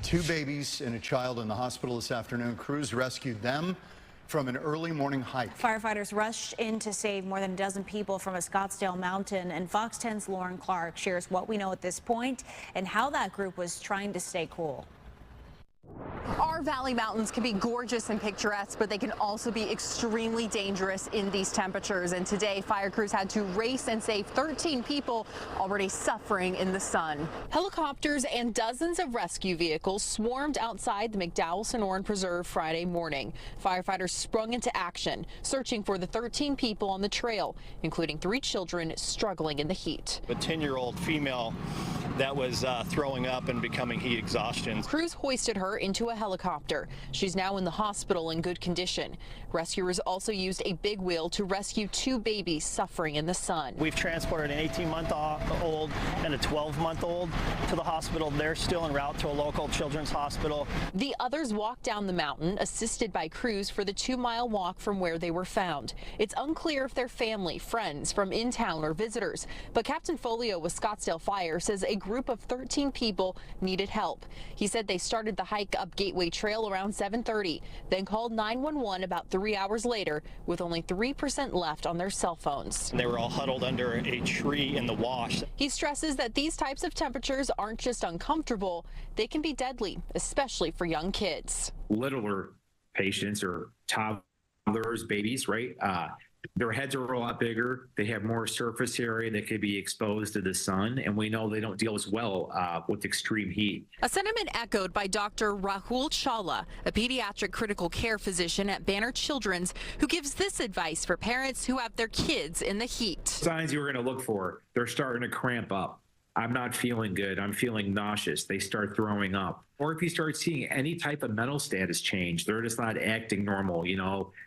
2 babies and a child in the hospital this afternoon. Crews rescued them from an early morning hike. Firefighters rushed in to save more than a dozen people from a Scottsdale mountain, and Fox 10's Lauren Clark shares what we know at this point and how that group was trying to stay cool. Our valley mountains can be gorgeous and picturesque, but they can also be extremely dangerous in these temperatures. And today, fire crews had to race and save 13 people already suffering in the sun. Helicopters and dozens of rescue vehicles swarmed outside the McDowell-Sonoran Preserve Friday morning. Firefighters sprung into action, searching for the 13 people on the trail, including 3 children struggling in the heat. A 10-year-old female that was throwing up and becoming heat exhaustion. Crews hoisted her into a helicopter. She's now in the hospital in good condition. Rescuers also used a big wheel to rescue 2 babies suffering in the sun. We've transported an 18-month-old and a 12-month-old to the hospital. They're still en route to a local children's hospital. The others walked down the mountain, assisted by crews for the 2-mile walk from where they were found. It's unclear if they're family, friends from in town or visitors, but Captain Folio with Scottsdale Fire says a group of 13 people needed help. He said they started the hike up Gateway Trail around 7:30, then called 911 about 3 hours later with only 3% left on their cell phones. They were all huddled under a tree in the wash. He stresses that these types of temperatures aren't just uncomfortable, they can be deadly, especially for young kids. Littler patients or toddlers, babies, right? Their heads are a lot bigger. They have more surface area that could be exposed to the sun, and we know they don't deal as well with extreme heat. A sentiment echoed by Dr. Rahul Chawla, a pediatric critical care physician at Banner Children's, who gives this advice for parents who have their kids in the heat. Signs you're going to look for: they're starting to cramp up. I'm not feeling good. I'm feeling nauseous. They start throwing up. Or if you start seeing any type of mental status change, they're just not acting normal,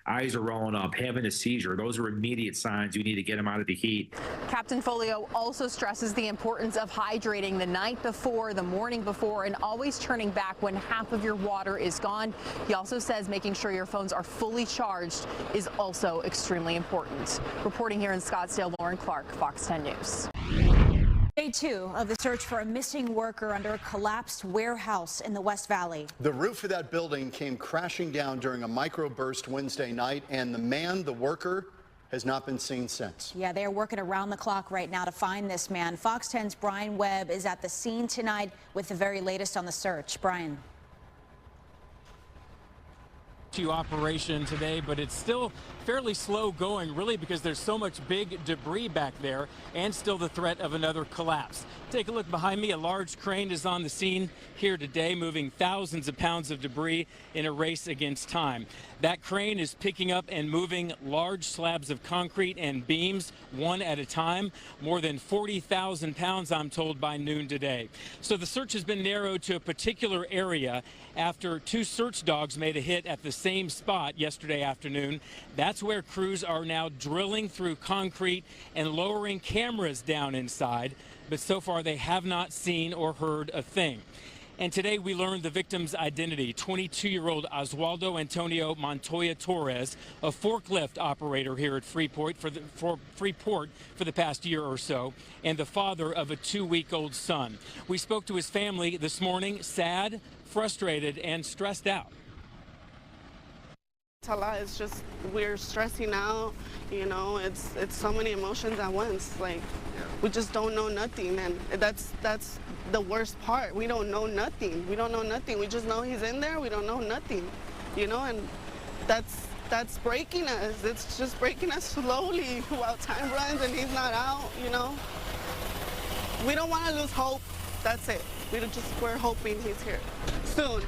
eyes are rolling up, having a seizure. Those are immediate signs you need to get them out of the heat. Captain Folio also stresses the importance of hydrating the night before, the morning before, and always turning back when half of your water is gone. He also says making sure your phones are fully charged is also extremely important. Reporting here in Scottsdale, Lauren Clark, Fox 10 News. Day 2 of the search for a missing worker under a collapsed warehouse in the West Valley. The roof of that building came crashing down during a microburst Wednesday night, and the worker, has not been seen since. Yeah, they're working around the clock right now to find this man. Fox 10's Brian Webb is at the scene tonight with the very latest on the search. Brian. Operation today, but it's still fairly slow going, really, because there's so much big debris back there and still the threat of another collapse. Take a look behind me. A large crane is on the scene here today, moving thousands of pounds of debris in a race against time. That crane is picking up and moving large slabs of concrete and beams one at a time, more than 40,000 pounds, I'm told, by noon today. So the search has been narrowed to a particular area after 2 search dogs made a hit at the same spot yesterday afternoon. That's where crews are now drilling through concrete and lowering cameras down inside, but so far they have not seen or heard a thing. And today we learned the victim's identity, 22-year-old Oswaldo Antonio Montoya Torres, a forklift operator here at Freeport for the past year or so, and the father of a 2-week-old son. We spoke to his family this morning, sad, frustrated, and stressed out. It's a lot. It's just we're stressing out. It's so many emotions at once. Like, we just don't know nothing, and that's the worst part. We don't know nothing. We don't know nothing. We just know he's in there. We don't know nothing, and that's breaking us. It's just breaking us slowly while time runs and he's not out. We don't want to lose hope. That's it. We're hoping he's here soon.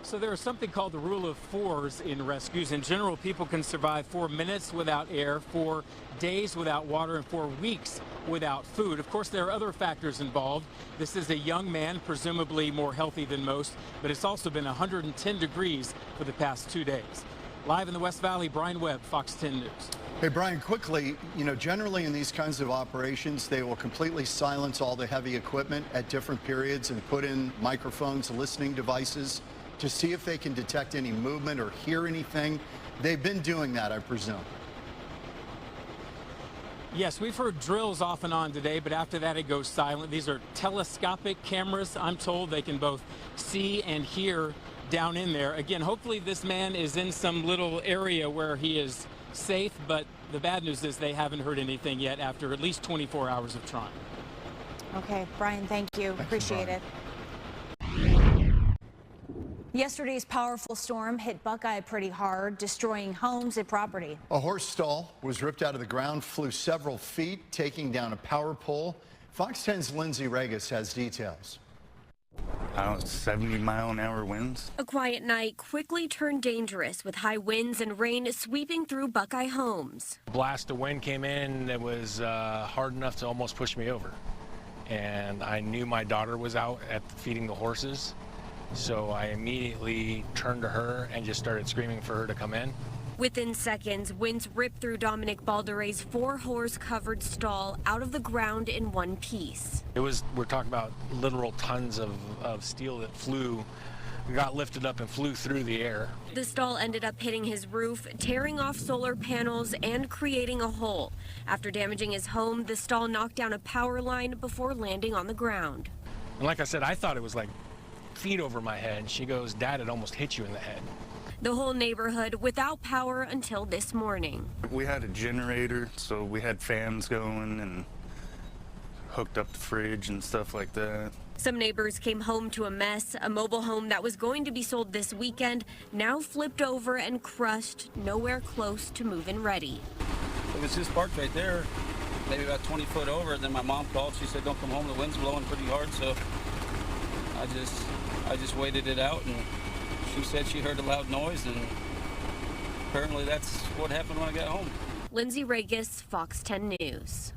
So there is something called the rule of 4s in rescues. In general, people can survive 4 minutes without air, 4 days without water, and 4 weeks without food. Of course, there are other factors involved. This is a young man, presumably more healthy than most, but it's also been 110 degrees for the past 2 days. Live in the West Valley, Brian Webb, Fox 10 News. Hey, Brian, quickly, generally in these kinds of operations, they will completely silence all the heavy equipment at different periods and put in microphones, listening devices, to see if they can detect any movement or hear anything. They've been doing that, I presume. Yes, we've heard drills off and on today, but after that it goes silent. These are telescopic cameras. I'm told they can both see and hear down in there. Again, hopefully this man is in some little area where he is safe, but the bad news is they haven't heard anything yet after at least 24 hours of trying. Okay, Brian, thank you. Appreciate it. Yesterday's powerful storm hit Buckeye pretty hard, destroying homes and property. A horse stall was ripped out of the ground, flew several feet, taking down a power pole. Fox 10's Lindsay Regis has details. 70-mile-an-hour winds. A quiet night quickly turned dangerous with high winds and rain sweeping through Buckeye homes. A blast of wind came in that was hard enough to almost push me over. And I knew my daughter was out feeding the horses. So I immediately turned to her and just started screaming for her to come in. Within seconds, winds ripped through Dominic Balderay's 4-horse-covered stall out of the ground in one piece. We're talking about literal tons of steel that got lifted up and flew through the air. The stall ended up hitting his roof, tearing off solar panels and creating a hole. After damaging his home, the stall knocked down a power line before landing on the ground. And like I said, I thought it was like feet over my head. She goes, "Dad, it almost hit you in the head." The whole neighborhood without power until this morning. We had a generator, so we had fans going and hooked up the fridge and stuff like that. Some neighbors came home to a mess. A mobile home that was going to be sold this weekend now flipped over and crushed, nowhere close to move-in ready. It was just parked right there, maybe about 20 foot over. Then my mom called. She said, "Don't come home. The wind's blowing pretty hard." So I just waited it out, and she said she heard a loud noise, and apparently that's what happened when I got home. Lindsay Regis, Fox 10 News.